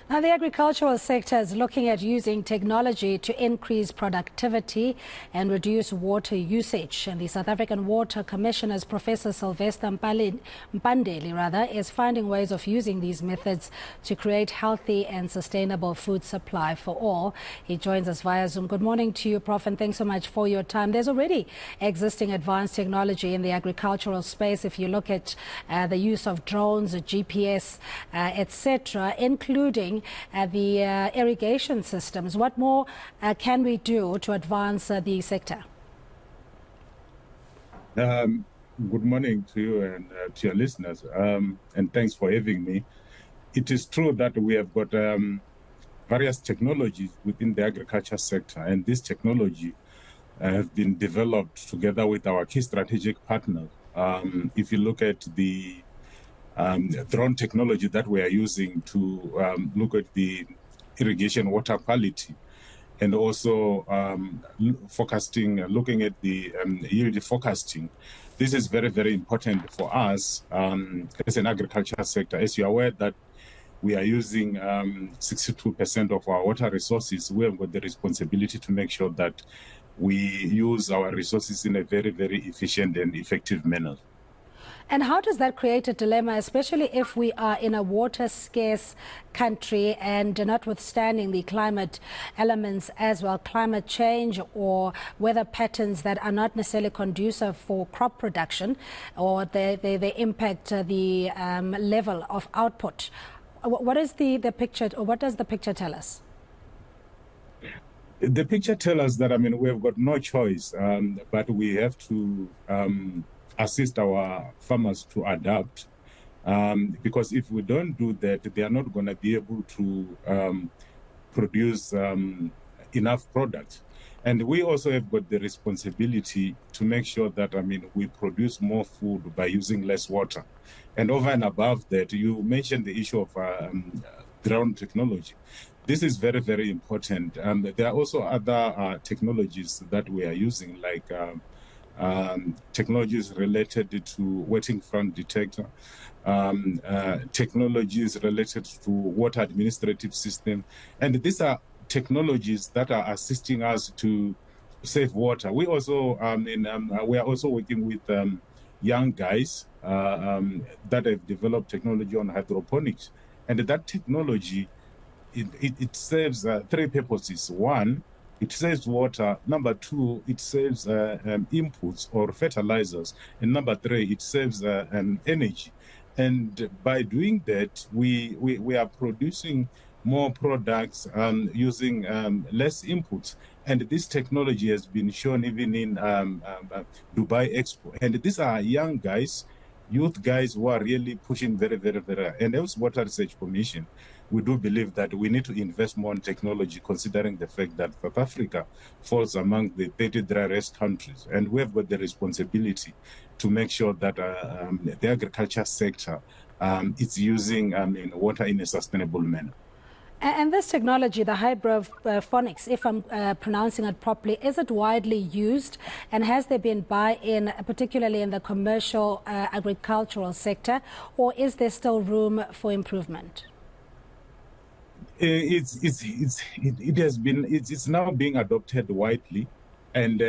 Now, the agricultural sector is looking at using technology to increase productivity and reduce water usage. And the South African Water Commissioner's Professor Sylvester Mpandeli is finding ways of using these methods to create healthy and sustainable food supply for all. He joins us via Zoom. Good morning to you, Prof, and thanks so much for your time. There's already existing advanced technology in the agricultural space. If you look at the use of drones, GPS, etc., including the irrigation systems. What more can we do to advance the sector? Good morning to you and to your listeners, and thanks for having me. It is true that we have got various technologies within the agriculture sector, and this technology has been developed together with our key strategic partners. If you look at the drone technology that we are using to look at the irrigation water quality, and also looking at the yield forecasting. This is very, very important for us as an agriculture sector. As you're aware that we are using 62% of our water resources, we have got the responsibility to make sure that we use our resources in a very, very efficient and effective manner. And how does that create a dilemma, especially if we are in a water-scarce country and notwithstanding the climate elements as well, climate change or weather patterns that are not necessarily conducive for crop production, or they impact the level of output? What is the picture, or what does the picture tell us? The picture tells us that, we have got no choice, but we have to assist our farmers to adapt, because if we don't do that, they are not going to be able to produce enough product. And we also have got the responsibility to make sure that, we produce more food by using less water. And over and above that, you mentioned the issue of drone technology. This is very, very important. There are also other technologies that we are using, like technologies related to wetting front detector, technologies related to water administrative system. And these are technologies that are assisting us to save water. We also, we are also working with young guys that have developed technology on hydroponics. And that technology, it serves three purposes. One, it saves water. Number two, it saves inputs or fertilizers. And number three, it saves energy. And by doing that, we are producing more products using less inputs. And this technology has been shown even in Dubai Expo. And these are young guys, youth guys who are really pushing very, very, very. And as Water Research Commission, we do believe that we need to invest more in technology, considering the fact that South Africa falls among the 30 dry-rest countries. And we have got the responsibility to make sure that the agriculture sector is using water in a sustainable manner. And this technology, the hydroponics, if I'm pronouncing it properly, is it widely used? And has there been buy-in, particularly in the commercial agricultural sector, or is there still room for improvement? It's now being adopted widely, and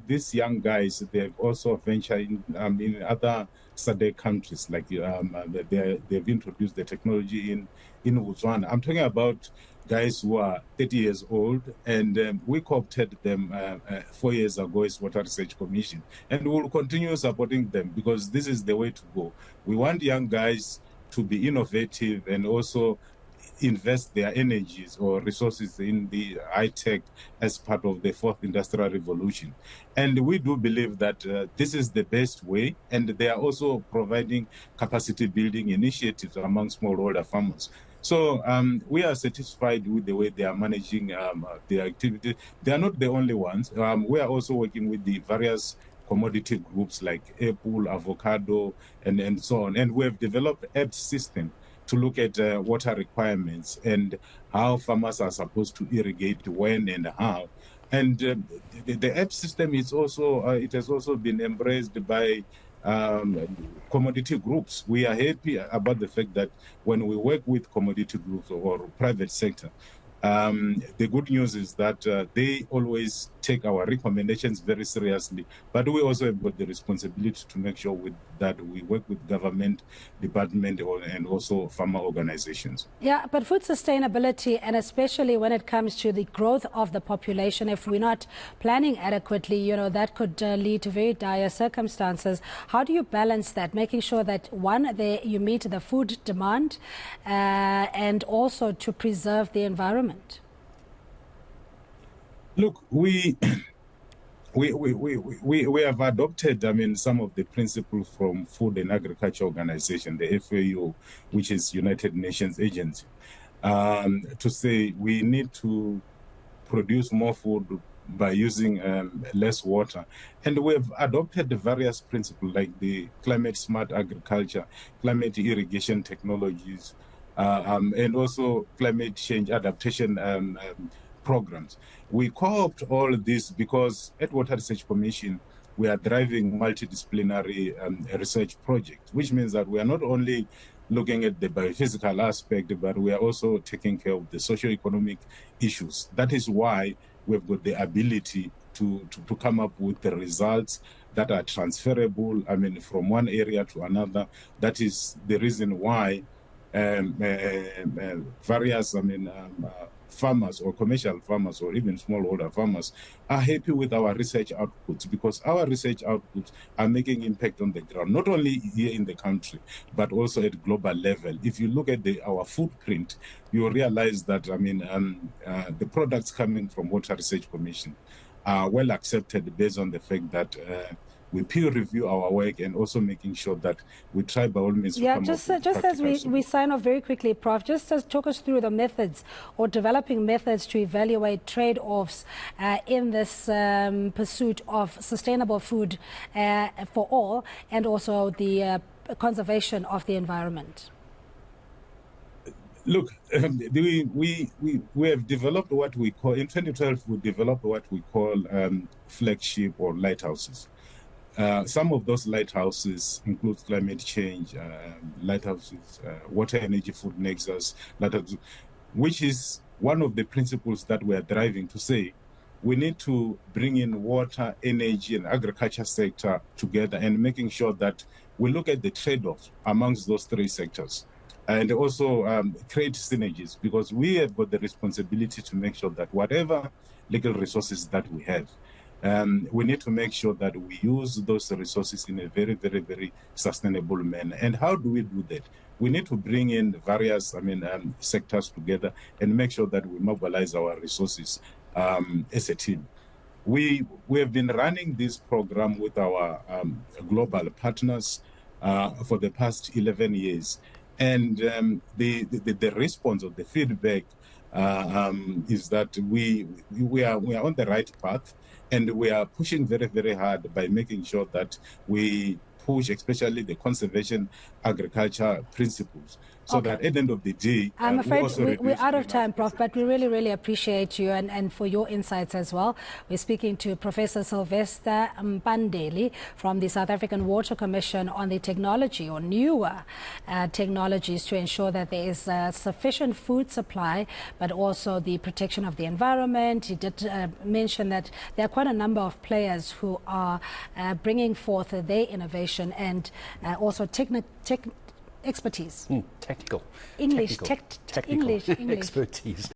these young guys, they've also ventured in other SADC countries, like they've introduced the technology in Botswana. I'm talking about guys who are 30 years old, and we co-opted them 4 years ago as Water Research Commission, and we will continue supporting them because this is the way to go. We want young guys to be innovative and also invest their energies or resources in the high tech as part of the fourth industrial revolution. And we do believe that this is the best way, and they are also providing capacity building initiatives among smallholder farmers. So we are satisfied with the way they are managing their activity. They are not the only ones. We are also working with the various commodity groups like apple, avocado, and so on. And we have developed app system to look at water requirements and how farmers are supposed to irrigate when and how. And the app system is also it has also been embraced by commodity groups. We are happy about the fact that when we work with commodity groups or private sector, the good news is that they always take our recommendations very seriously, but we also have got the responsibility to make sure that we work with government department and also farmer organizations. Yeah, but food sustainability, and especially when it comes to the growth of the population, if we're not planning adequately, that could lead to very dire circumstances. How do you balance that, making sure that, one, you meet the food demand and also to preserve the environment? Look, we have adopted, some of the principles from Food and Agriculture Organization, the FAO, which is United Nations agency, to say we need to produce more food by using less water. And we've adopted the various principles like the climate smart agriculture, climate irrigation technologies, and also climate change adaptation programs. We co-opt all this because at Water Research Commission, we are driving multidisciplinary research projects, which means that we are not only looking at the biophysical aspect, but we are also taking care of the socio-economic issues. That is why we've got the ability to come up with the results that are transferable, from one area to another. That is the reason why various, farmers or commercial farmers or even smallholder farmers are happy with our research outputs, because our research outputs are making impact on the ground, not only here in the country, but also at global level. If you look at our footprint, you realize that, the products coming from Water Research Commission are well accepted based on the fact that we peer review our work and also making sure that we try by all means to come just up with as we sign off very quickly, Prof, just talk us through the methods or developing methods to evaluate trade-offs in this pursuit of sustainable food for all, and also the conservation of the environment. Look, we have developed what we call, in 2012, we developed what we call flagship or lighthouses. Some of those lighthouses include climate change, lighthouses, water, energy, food nexus, which is one of the principles that we are driving to say we need to bring in water, energy, and agriculture sector together and making sure that we look at the trade-offs amongst those three sectors. And also create synergies, because we have got the responsibility to make sure that whatever legal resources that we have, we need to make sure that we use those resources in a very, very, very sustainable manner. And how do we do that? We need to bring in various, sectors together and make sure that we mobilize our resources as a team. We have been running this program with our global partners for the past 11 years. And the response of the feedback is that we are on the right path, and we are pushing very, very hard by making sure that we push especially the conservation agriculture principles, so that at the end of the day, I'm afraid we're out of time, Prof, but we really, really appreciate you and for your insights as well. We're speaking to Professor Sylvester Mpandeli from the South African Water Commission on the technology or newer technologies to ensure that there is sufficient food supply, but also the protection of the environment. He did mention that there are quite a number of players who are bringing forth their innovation and also expertise. Technical. English expertise.